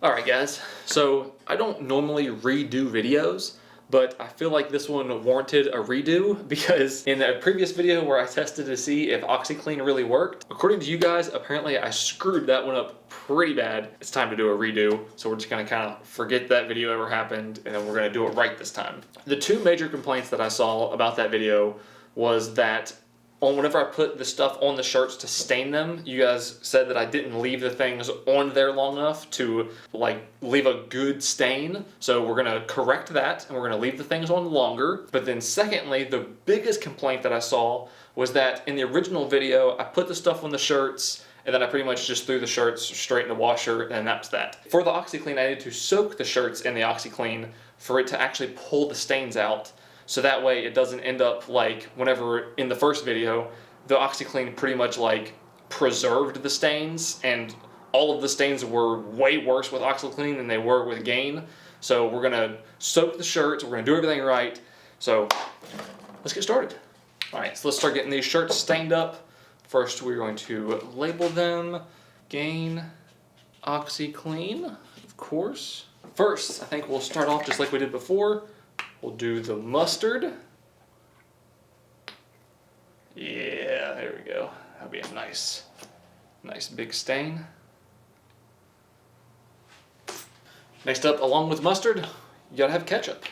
Alright guys, so I don't normally redo videos, but I feel like this one warranted a redo because in a previous video where I tested to see if Oxiclean really worked, according to you guys, apparently I screwed that one up pretty bad. It's time to do a redo, so we're just gonna kind of forget that video ever happened and then we're gonna do it right this time. The two major complaints that I saw about that video was that whenever I put the stuff on the shirts to stain them, you guys said that I didn't leave the things on there long enough to like leave a good stain. So we're gonna correct that and we're gonna leave the things on longer. But then secondly, the biggest complaint that I saw was that in the original video, I put the stuff on the shirts and then I pretty much just threw the shirts straight in the washer and that's that. For the Oxiclean, I needed to soak the shirts in the Oxiclean for it to actually pull the stains out. So that way it doesn't end up like whenever in the first video, the Oxiclean pretty much like preserved the stains and all of the stains were way worse with Oxiclean than they were with Gain. So we're gonna soak the shirts, we're gonna do everything right. So let's get started. All right, so let's start getting these shirts stained up. First we're going to label them Gain, Oxiclean, of course. First, I think we'll start off just like we did before. We'll do the mustard. Yeah, there we go. That'll be a nice big stain. Next up, along with mustard, you gotta have ketchup.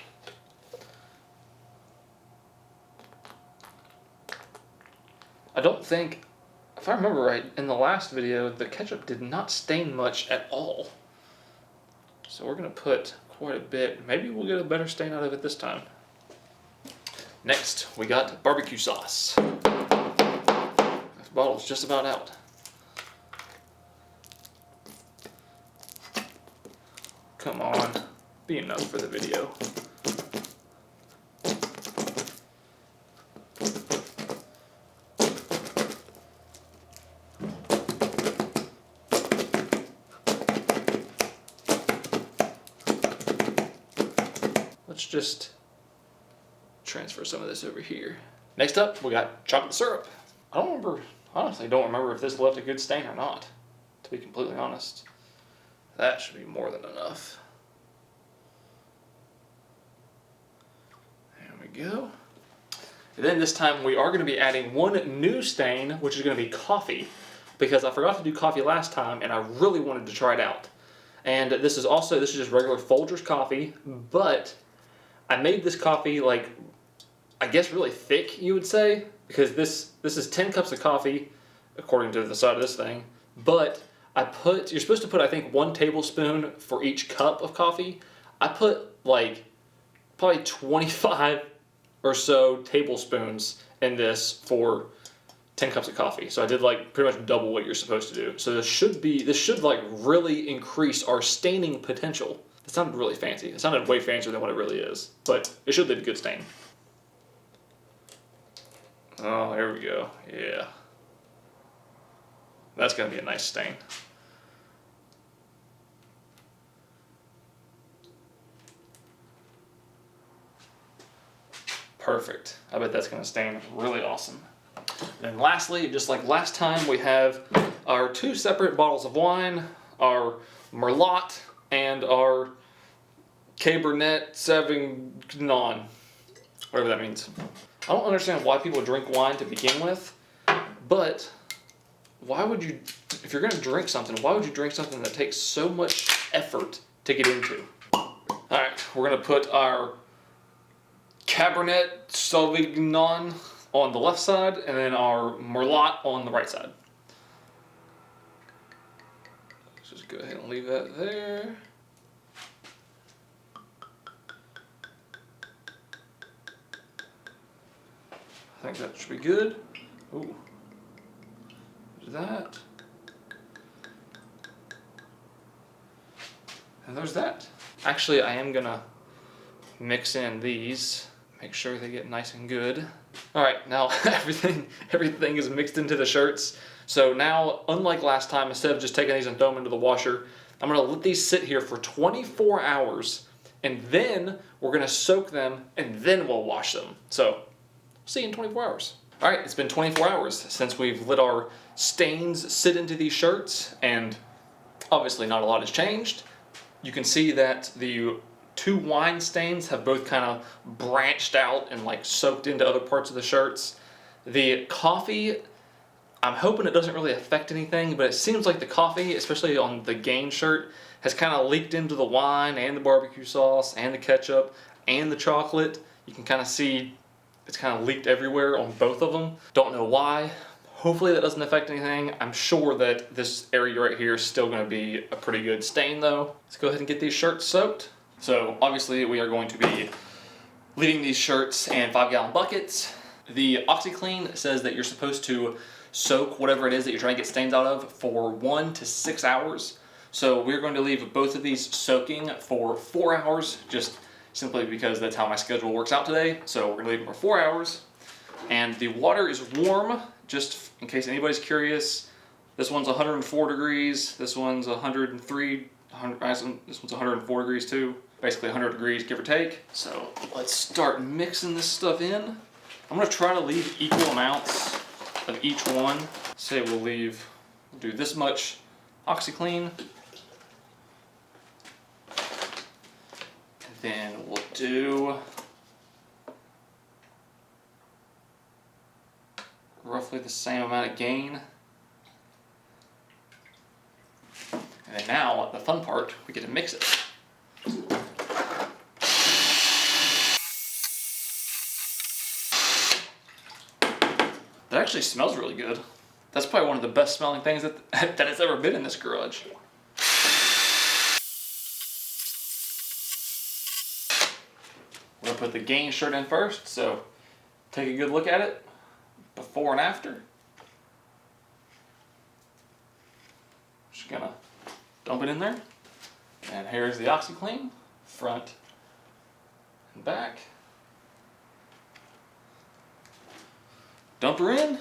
I don't think, if I remember right, in the last video, the ketchup did not stain much at all. So we're gonna put quite a bit. Maybe we'll get a better stain out of it this time. Next, we got barbecue sauce. This bottle's just about out. Come on, be enough for the video. Let's just transfer some of this over here. Next up, we got chocolate syrup. Honestly don't remember if this left a good stain or not, to be completely honest. That should be more than enough. There we go. And then this time we are going to be adding one new stain, which is going to be coffee, because I forgot to do coffee last time and I really wanted to try it out. And this is just regular Folgers coffee, but I made this coffee like, I guess really thick, you would say, because this is 10 cups of coffee, according to the side of this thing, but you're supposed to put, I think, 1 tablespoon for each cup of coffee. I put like probably 25 or so tablespoons in this for 10 cups of coffee. So I did like pretty much double what you're supposed to do. So this should like really increase our staining potential. It sounded really fancy. It sounded way fancier than what it really is, but it should leave a good stain. Oh, there we go. Yeah. That's going to be a nice stain. Perfect. I bet that's going to stain really awesome. And lastly, just like last time, we have our 2 separate bottles of wine, our Merlot, and our Cabernet Sauvignon, whatever that means. I don't understand why people drink wine to begin with, but why would you, if you're going to drink something, why would you drink something that takes so much effort to get into? Alright, we're going to put our Cabernet Sauvignon on the left side and then our Merlot on the right side. Let's just go ahead and leave that there. I think that should be good. Ooh. There's that. And there's that. Actually, I am gonna mix in these, make sure they get nice and good. All right, now everything is mixed into the shirts. So now, unlike last time, instead of just taking these and throwing them into the washer, I'm gonna let these sit here for 24 hours, and then we're gonna soak them, and then we'll wash them. So, see you in 24 hours. All right, it's been 24 hours since we've let our stains sit into these shirts, and obviously not a lot has changed, You can see that the two wine stains have both kind of branched out and like soaked into other parts of the shirts. The coffee, I'm hoping it doesn't really affect anything, but it seems like the coffee, especially on the Gain shirt, has kind of leaked into the wine and the barbecue sauce and the ketchup and the chocolate. You can kind of see it's kind of leaked everywhere on both of them. Don't know why. Hopefully that doesn't affect anything. I'm sure that this area right here is still going to be a pretty good stain though. Let's go ahead and get these shirts soaked. So obviously we are going to be leaving these shirts in 5-gallon buckets. The Oxiclean says that you're supposed to soak whatever it is that you're trying to get stains out of for 1 to 6 hours. So we're going to leave both of these soaking for 4 hours, just simply because that's how my schedule works out today. So we're going to leave them for 4 hours. And the water is warm, just in case anybody's curious. This one's 104 degrees, this one's 103, this one's 104 degrees too. Basically 100 degrees, give or take. So let's start mixing this stuff in. I'm going to try to leave equal amounts of each one. Say we'll do this much Oxiclean. And then we'll do roughly the same amount of Gain. And then now, the fun part, we get to mix it. That actually smells really good. That's probably one of the best smelling things that has ever been in this garage. We're gonna put the Gain shirt in first, so take a good look at it, before and after. Just gonna dump it in there. And here's the Oxiclean, front and back. Dump her in.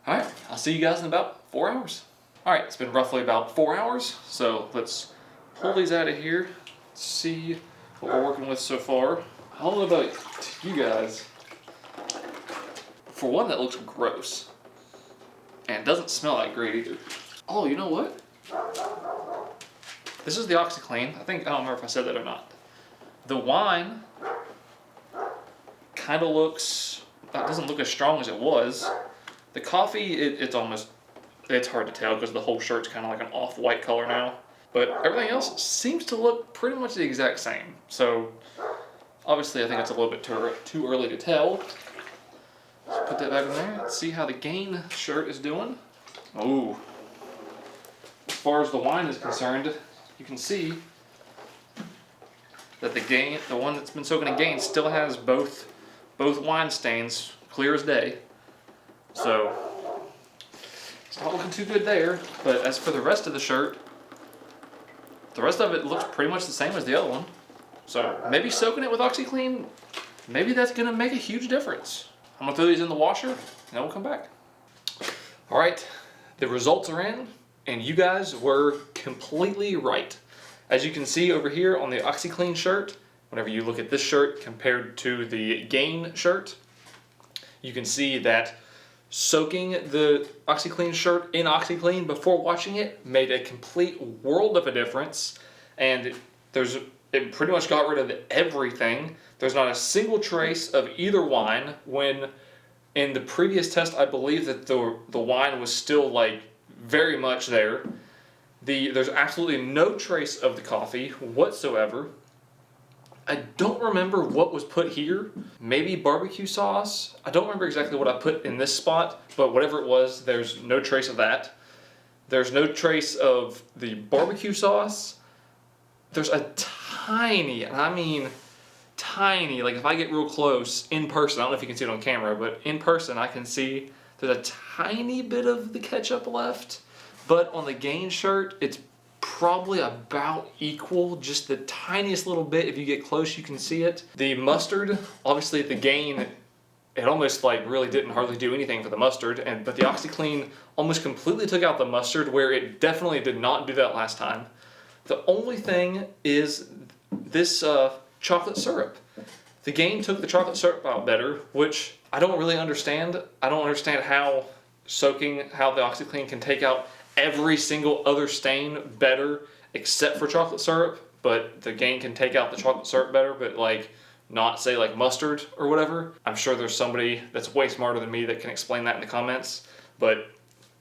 All right, I'll see you guys in about 4 hours. All right, it's been roughly about 4 hours, so let's pull these out of here, see what we're working with so far. I don't know about you guys. For one, that looks gross. And doesn't smell that great either. Oh, you know what? This is the Oxiclean. I don't remember if I said that or not. The wine kind of looks, doesn't look as strong as it was. The coffee, it's hard to tell because the whole shirt's kind of like an off-white color now. But everything else seems to look pretty much the exact same. So obviously I think it's a little bit too early to tell. Let's put that back in there. Let's see how the Gain shirt is doing. Oh, as far as the wine is concerned, you can see that the one that's been soaking in Gain still has both wine stains, clear as day. So it's not looking too good there. But as for the rest of the shirt, the rest of it looks pretty much the same as the other one. So maybe soaking it with Oxiclean, maybe that's gonna make a huge difference. I'm gonna throw these in the washer and then we'll come back. All right, the results are in and you guys were completely right. As you can see over here on the Oxiclean shirt, whenever you look at this shirt compared to the Gain shirt, you can see that soaking the Oxiclean shirt in Oxiclean before washing it made a complete world of a difference. And it pretty much got rid of everything. There's not a single trace of either wine, when in the previous test I believe that the wine was still like very much there. There's absolutely no trace of the coffee whatsoever. I don't remember what was put here. Maybe barbecue sauce. I don't remember exactly what I put in this spot, but whatever it was, there's no trace of that. There's no trace of the barbecue sauce. There's a tiny, and I mean tiny, like if I get real close in person, I don't know if you can see it on camera, but in person I can see there's a tiny bit of the ketchup left. But on the Gain shirt, it's probably about equal, just the tiniest little bit. If you get close, you can see it. The mustard, obviously at the Gain, it almost like really didn't hardly do anything for the mustard, but the Oxiclean almost completely took out the mustard, where it definitely did not do that last time. The only thing is this chocolate syrup. The Gain took the chocolate syrup out better, which I don't really understand. I don't understand how the Oxiclean can take out every single other stain better except for chocolate syrup, but the Gain can take out the chocolate syrup better, but like not say like mustard or whatever. I'm sure there's somebody that's way smarter than me that can explain that in the comments. But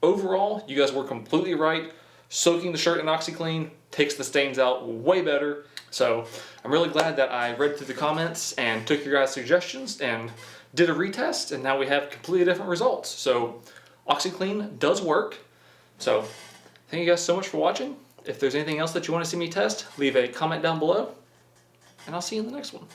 overall, you guys were completely right. Soaking the shirt in Oxiclean takes the stains out way better. So I'm really glad that I read through the comments and took your guys' suggestions and did a retest, and now we have completely different results. So Oxiclean does work. So thank you guys so much for watching. If there's anything else that you want to see me test, leave a comment down below, and I'll see you in the next one.